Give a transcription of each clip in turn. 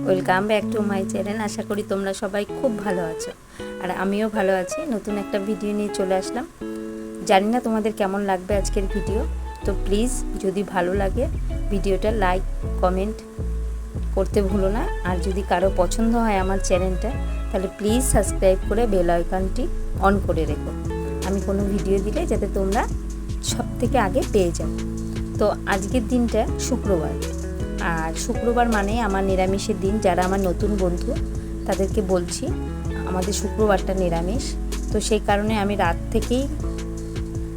Welcome back to my channel. আশা করি তোমরা সবাই খুব ভালো আছো, আর আমিও ভালো আছি। নতুন একটা ভিডিও নিয়ে চলে আসলাম। জানি না তোমাদের কেমন লাগবে আজকের ভিডিও, তো প্লিজ যদি ভালো লাগে ভিডিওটা লাইক কমেন্ট করতে ভুলো না। আর যদি কারো পছন্দ হয় আমার চ্যানেলটা, তাহলে প্লিজ সাবস্ক্রাইব করে বেল আইকনটি অন করে রেখো, আমি কোনো ভিডিও দিলে যাতে তোমরা সব থেকে আগে পেয়ে যাও। তো আজকের দিনটা শুক্রবার, আর শুক্রবার মানে আমার নিরামিষের দিন। যারা আমার নতুন বন্ধু তাদেরকে বলছি আমাদের শুক্রবারটা নিরামিষ। তো সেই কারণে আমি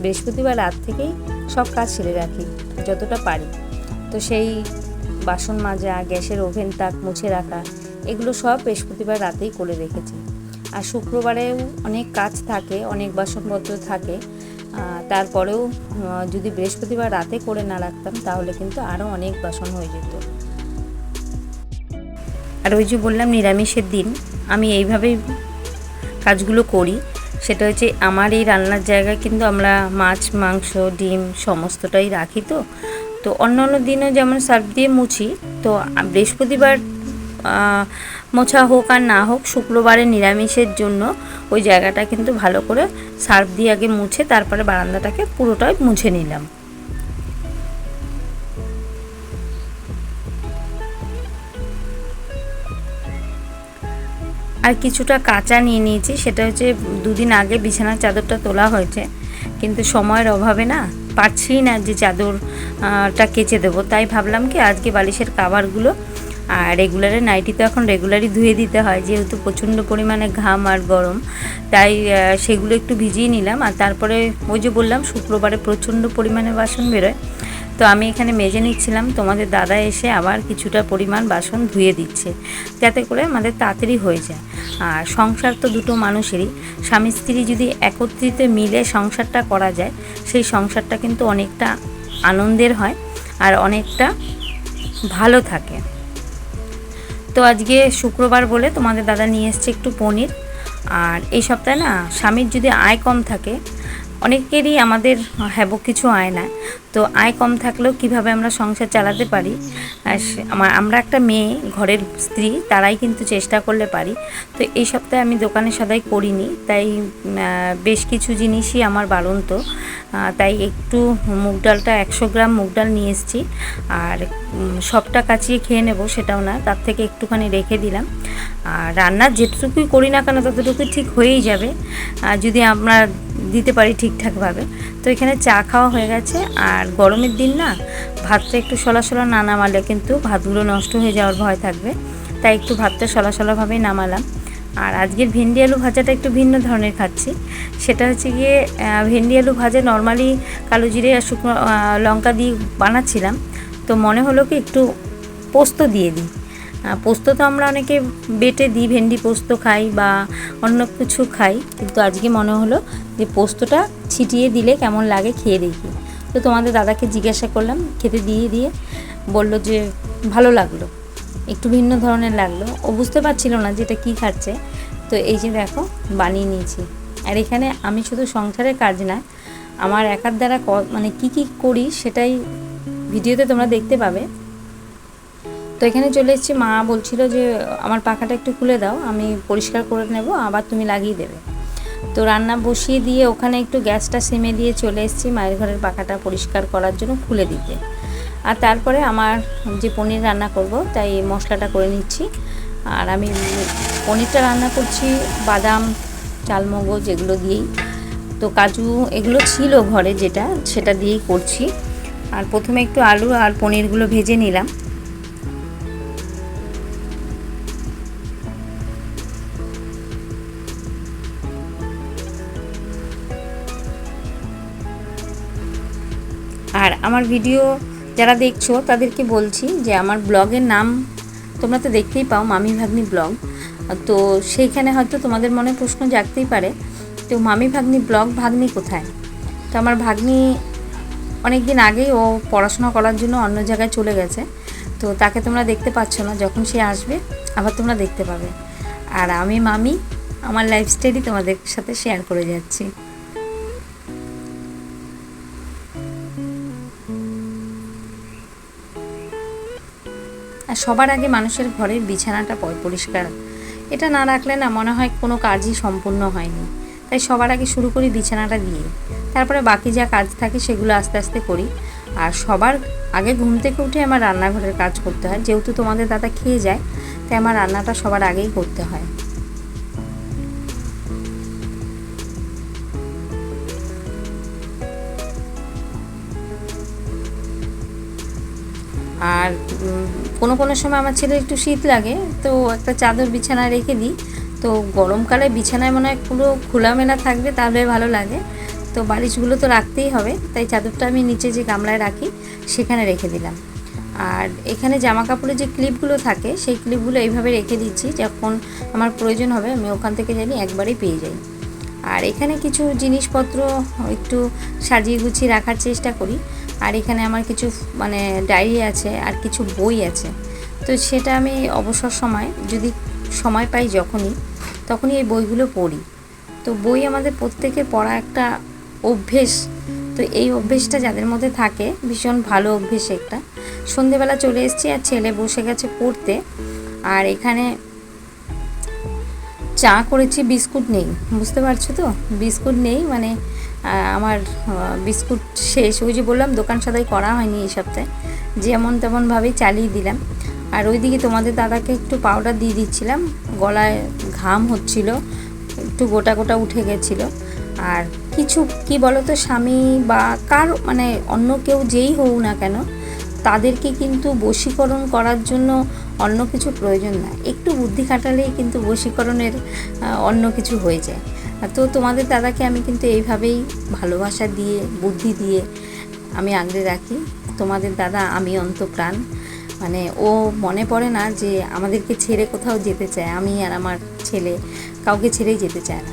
বৃহস্পতিবার রাত থেকেই সব কাজ সেরে রাখি যতটা পারি। তো সেই বাসন মাজা, গ্যাসের ওভেন তাক মুছে রাখা, এগুলো সব বৃহস্পতিবার রাতেই করে রেখেছি। আর শুক্রবারেও অনেক কাজ থাকে, অনেক বাসনপত্র থাকে। তারপরেও যদি বৃহস্পতিবার রাতে করে না রাখতাম তাহলে কিন্তু আরও অনেক বাসন হয়ে যেত। আর ওই যে বললাম নিরামিষের দিন আমি এইভাবেই কাজগুলো করি। সেটা হচ্ছে আমার এই রান্নার জায়গায় কিন্তু আমরা মাছ, মাংস, ডিম সমস্তটাই রাখি। তো অন্য দিনও যেমন সার্ফ দিয়ে মুছি, তো বৃহস্পতিবার মোছা হোক আর না হোক, শুক্রবারে নিরামিষের জন্য ওই জায়গাটা কিন্তু ভালো করে সার্ফ দিয়ে আগে মুছে তারপরে বারান্দাটাকে পুরোটাই মুছে নিলাম। আর কিছুটা কাঁচা নিয়ে নিয়েছি, সেটা হচ্ছে দুদিন আগে বিছানার চাদরটা তোলা হয়েছে, কিন্তু সময়ের অভাবে না পারছি না যে চাদরটা কেচে দেবো। তাই ভাবলাম কি আজকে বালিশের কাভারগুলো আর রেগুলারের নাইটি তো এখন রেগুলারই ধুয়ে দিতে হয়, যেহেতু প্রচণ্ড পরিমাণে ঘাম আর গরম, তাই সেগুলো একটু ভিজিয়ে নিলাম। আর তারপরে ওই যে বললাম শুক্রবারে প্রচণ্ড পরিমাণে বাসন বেরোয়, তো আমি এখানে মেজে নিচ্ছিলাম। তোমাদের দাদা এসে আবার কিছুটা পরিমাণ বাসন ধুয়ে দিচ্ছে, যাতে করে আমাদের তাড়াতাড়ি হয়ে যায়। আর সংসার তো দুটো মানুষেরই, স্বামী স্ত্রী যদি একত্রিত মিলে সংসারটা করা যায়, সেই সংসারটা কিন্তু অনেকটা আনন্দের হয় আর অনেকটা ভালো থাকে। তো আজকে শুক্রবার বলে তোমাদের দাদা নিয়ে এসছে একটু পনির। আর এই সপ্তাহে না স্বামীর যদি আয় কম থাকে, অনেকেরই আমাদের হ্যাবক কিছু আয় না, তো আয় কম থাকলেও কিভাবে আমরা সংসার চালাতে পারি, আমরা একটা মেয়ে ঘরের স্ত্রী তারাই কিন্তু চেষ্টা করলে পারি। তো এই সপ্তাহে আমি দোকানে সদাই করিনি, তাই বেশ কিছু জিনিসই আমার বাড়ন্ত। তাই একটু মুগ ডালটা 100 গ্রাম মুগ ডাল নিয়ে এসেছি। আর সবটা কাচিয়ে খেয়ে নেব সেটাও না, তার থেকে একটুখানি রেখে দিলাম। আর রান্নার যেটুকুই করি না কেন ততটুকুই ঠিক হয়েই যাবে যদি আমরা দিতে পারি ঠিকঠাকভাবে। তো এখানে চা খাওয়া হয়ে গেছে। আর গরমের দিন না ভাতটা একটু সলা না নামালে কিন্তু ভাতগুলো নষ্ট হয়ে যাওয়ার ভয় থাকবে, তাই একটু ভাতটা সলাভাবেই নামালাম। আর আজকের ভেন্ডি আলু ভাজাটা একটু ভিন্ন ধরনের খাচ্ছি। সেটা হচ্ছে গিয়ে ভেন্ডি আলু ভাজা নর্মালি কালো জিরে আর শুকনো লঙ্কা দিয়ে বানাচ্ছিলাম, তো মনে হলো কি একটু পোস্ত দিয়ে দিই। পোস্ত তো আমরা অনেকে বেটে দিই, ভেন্ডি পোস্ত খাই বা অন্য কিছু খাই, কিন্তু আজকে মনে হলো যে পোস্তটা ছিটিয়ে দিলে কেমন লাগে খেয়ে দেখি। তো তোমাদের দাদাকে জিজ্ঞাসা করলাম, খেতে দিয়ে বললো যে ভালো লাগলো, একটু ভিন্ন ধরনের লাগলো। ও বুঝতে পারছিল না যে এটা কী খাচ্ছে। তো এই যে দেখো বানিয়ে নিয়েছি। আর এখানে আমি শুধু সংসারের কাজ না, আমার একার দ্বারা মানে কী করি সেটাই ভিডিওতে তোমরা দেখতে পাবে। তো এখানে চলে এসেছি, মা বলছিল যে আমার পাখাটা একটু খুলে দাও, আমি পরিষ্কার করে নেব, আবার তুমি লাগিয়ে দেবে। তো রান্না বসিয়ে দিয়ে ওখানে একটু গ্যাসটা সিমে দিয়ে চলে এসেছি মায়ের ঘরের পাখাটা পরিষ্কার করার জন্য খুলে দিতে। আর তারপরে আমার যে পনির রান্না করব তাই মশলাটা করে নিচ্ছি। আর আমি পনিরটা রান্না করছি বাদাম, চালমগজ এগুলো দিয়েই, তো কাজু এগুলো ছিল ঘরে সেটা দিয়েই করছি। আর প্রথমে একটু আলু আর পনিরগুলো ভেজে নিলাম। আর আমার ভিডিও যারা দেখছো তাদেরকে বলছি যে আমার ব্লগের নাম তোমরা তো দেখতেই পাও, মামি ভাগ্নি ব্লগ। তো সেইখানে হয়তো তোমাদের মনে প্রশ্ন জাগতেই পারে, তো মামি ভাগ্নি ব্লগ, ভাগ্নি কোথায়? তো আমার ভাগ্নি অনেক দিন আগেই ও পড়াশোনা করার জন্য অন্য জায়গায় চলে গেছে, তো তাকে তোমরা দেখতে পাচ্ছ না। যখন সে আসবে আবার তোমরা দেখতে পাবে। আর আমি মামি আমার লাইফস্টাইলই তোমাদের সাথে শেয়ার করে যাচ্ছি। আর সবার আগে মানুষের ঘরের বিছানাটা পরিষ্কার, এটা না রাখলে না মনে হয় কোনো কাজই সম্পূর্ণ হয়নি। তাই সবার আগে শুরু করি বিছানাটা দিয়ে, তারপরে বাকি যা কাজ থাকে সেগুলো আস্তে আস্তে করি। আর সবার আগে ঘুম থেকে উঠে আমার রান্নাঘরের কাজ করতে হয়, যেহেতু তোমাদের দাদা খেয়ে যায় তাই আমার রান্নাটা সবার আগেই করতে হয়। আর কোনো কোনো সময় আমার ছেলে একটু শীত লাগে, তো একটা চাদর বিছানায় রেখে দিই। তো গরমকালে বিছানায় মনে হয় পুরো খোলামেলা থাকবে, তাহলে ভালো লাগে। তো বালিশগুলো তো রাখতেই হবে, তাই চাদরটা আমি নিচে যে গামলায় রাখি সেখানে রেখে দিলাম। আর এখানে জামা কাপড়ের যে ক্লিপগুলো থাকে সেই ক্লিপগুলো এইভাবে রেখে দিচ্ছি, যখন আমার প্রয়োজন হবে আমি ওখান থেকে জানি একবারেই পেয়ে যাই। আর এখানে কিছু জিনিসপত্র একটু সাজিয়ে গুছিয়ে রাখার চেষ্টা করি। আর এখানে আমার কিছু মানে ডায়েরি আছে আর কিছু বই আছে, তো সেটা আমি অবসর সময় যদি সময় পাই তখনই এই বইগুলো পড়ি। তো বই আমাদের প্রত্যেকের পড়া একটা অভ্যেস, তো এই অভ্যেসটা যাদের মধ্যে থাকে ভীষণ ভালো অভ্যেস একটা। সন্ধেবেলা চলে এসেছি আর ছেলে বসে গেছে পড়তে। আর এখানে চা করেছি, বিস্কুট নেই, বুঝতে পারছো তো, বিস্কুট নেই মানে আমার বিস্কুট শেষ। ওই যে বললাম দোকান সদাই করা হয়নি এই সপ্তাহে, যেমন তেমনভাবেই চালিয়ে দিলাম। আর ওইদিকে তোমাদের দাদাকে একটু পাউডার দিয়ে দিচ্ছিলাম, গলায় ঘাম হচ্ছিল, একটু গোটা গোটা উঠে গেছিলো। আর কিছু কি বলো তো, স্বামী বা কার মানে অন্য কেউ যেই হোক না কেন, তাদেরকে কিন্তু বশীকরণ করার জন্য অন্য কিছু প্রয়োজন না, একটু বুদ্ধি খাটালেই কিন্তু বশীকরণের অন্য কিছু হয়ে যায়। তো তোমাদের দাদাকে আমি কিন্তু এইভাবেই ভালোবাসা দিয়ে বুদ্ধি দিয়ে আমি আগলে রাখি। তোমাদের দাদা আমি অন্তপ্রাণ, মানে ও মনে পড়ে না যে আমাদেরকে ছেড়ে কোথাও যেতে চায়, আমি আর আমার ছেলে কাউকে ছেড়েই যেতে চায় না।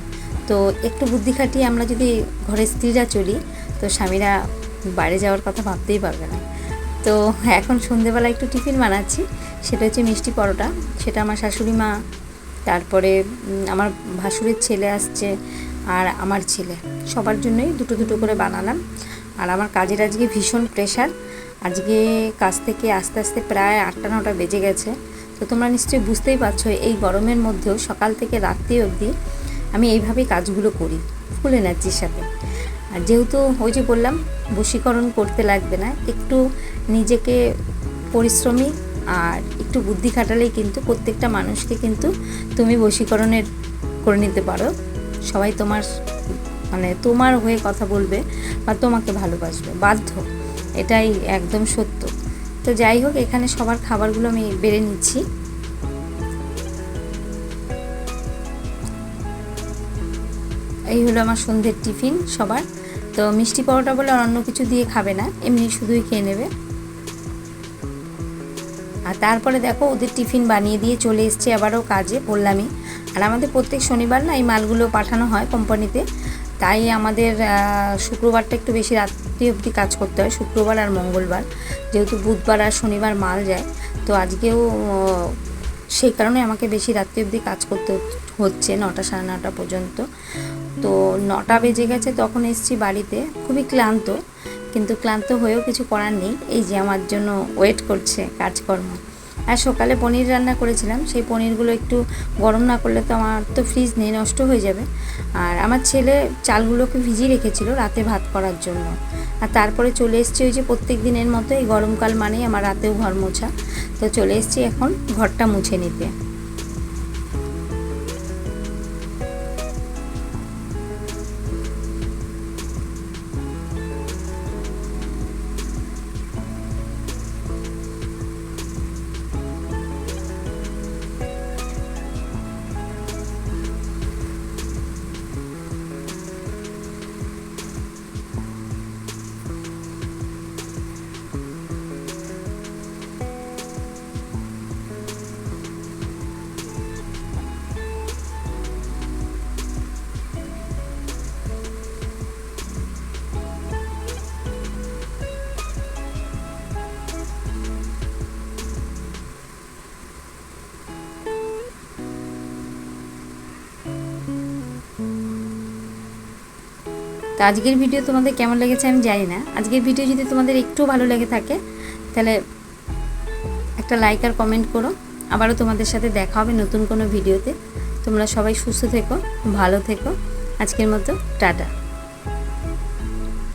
তো একটু বুদ্ধি খাটিয়ে আমরা যদি ঘরের স্ত্রীরা চলি, তো স্বামীরা বাইরে যাওয়ার কথা ভাবতেই পারবে না। তো এখন সন্ধেবেলা একটু টিফিন বানাচ্ছি, সেটা হচ্ছে মিষ্টি পরোটা। সেটা আমার শাশুড়ি মা, তারপরে আমার ভাসুরের ছেলে আসছে আর আমার ছেলে, সবার জন্যই দুটো দুটো করে বানালাম। আর আমার কাজের আজকে ভীষণ প্রেশার, আজকে কাজ থেকে আস্তে আস্তে প্রায় 8টা-9টা বেজে গেছে। তো তোমরা নিশ্চয়ই বুঝতেই পারছো এই গরমের মধ্যেও সকাল থেকে রাত্রি অবধি আমি এইভাবেই কাজগুলো করি ফুল এনার্জির সাথে। আর যেহেতু ওই যে বললাম বশীকরণ করতে লাগবে না, একটু নিজেকে পরিশ্রমী আর একটু বুদ্ধি খাটালেই কিন্তু প্রত্যেকটা মানুষকে কিন্তু তুমি বশীকরণের করে নিতে পারো। সবাই তোমার হয়ে কথা বলবে বা তোমাকে ভালোবাসবে বাধ্য, এটাই একদম সত্য। তো যাই হোক, এখানে সবার খাবারগুলো আমি বেড়ে নিচ্ছি। এই হলো আমার সন্ধ্যের টিফিন সবার। তো মিষ্টি পরোটা বলে অন্য কিছু দিয়ে খাবে না, এমনি শুধুই খেয়ে নেবে। আর তারপরে দেখো ওদের টিফিন বানিয়ে দিয়ে চলে এসছে আবারও কাজে, বললামই। আর আমাদের প্রত্যেক শনিবার না এই মালগুলো পাঠানো হয় কোম্পানিতে, তাই আমাদের শুক্রবারটা একটু বেশি রাত্রি অবধি কাজ করতে হয়, শুক্রবার আর মঙ্গলবার, যেহেতু বুধবার আর শনিবার মাল যায়। তো আজকেও সেই কারণে আমাকে বেশি রাত্রি অবধি কাজ করতে হচ্ছে, 9টা 9:30 পর্যন্ত। তো 9টা বেজে গেছে তখন এসছি বাড়িতে, খুবই ক্লান্ত, কিন্তু ক্লান্ত হয়েও কিছু করার নেই, এই যে আমার জন্য ওয়েট করছে কাজকর্ম। আর সকালে পনির রান্না করেছিলাম, সেই পনিরগুলো একটু গরম না করলে তো আমার তো ফ্রিজ নেই, নষ্ট হয়ে যাবে। আর আমার ছেলে চালগুলোকে ভিজিয়ে রেখেছিল রাতে ভাত করার জন্য। আর তারপরে চলে এসেছি ওই যে প্রত্যেক দিনের মতো, এই গরমকাল মানেই আমার রাতেও ঘর মোছা। তো চলে এসেছি এখন ঘরটা মুছে নিতে। তো আজকের ভিডিও তোমাদের কেমন লেগেছে আমি জানি না। আজকের ভিডিও যদি তোমাদের একটু ভালো লেগে থাকে তাহলে একটা একটা লাইক আর কমেন্ট করো। আবারও তোমাদের সাথে দেখা হবে নতুন কোনো ভিডিওতে। তোমরা সবাই সুস্থ থেকো, ভালো থেকো। আজকের মতো টাটা।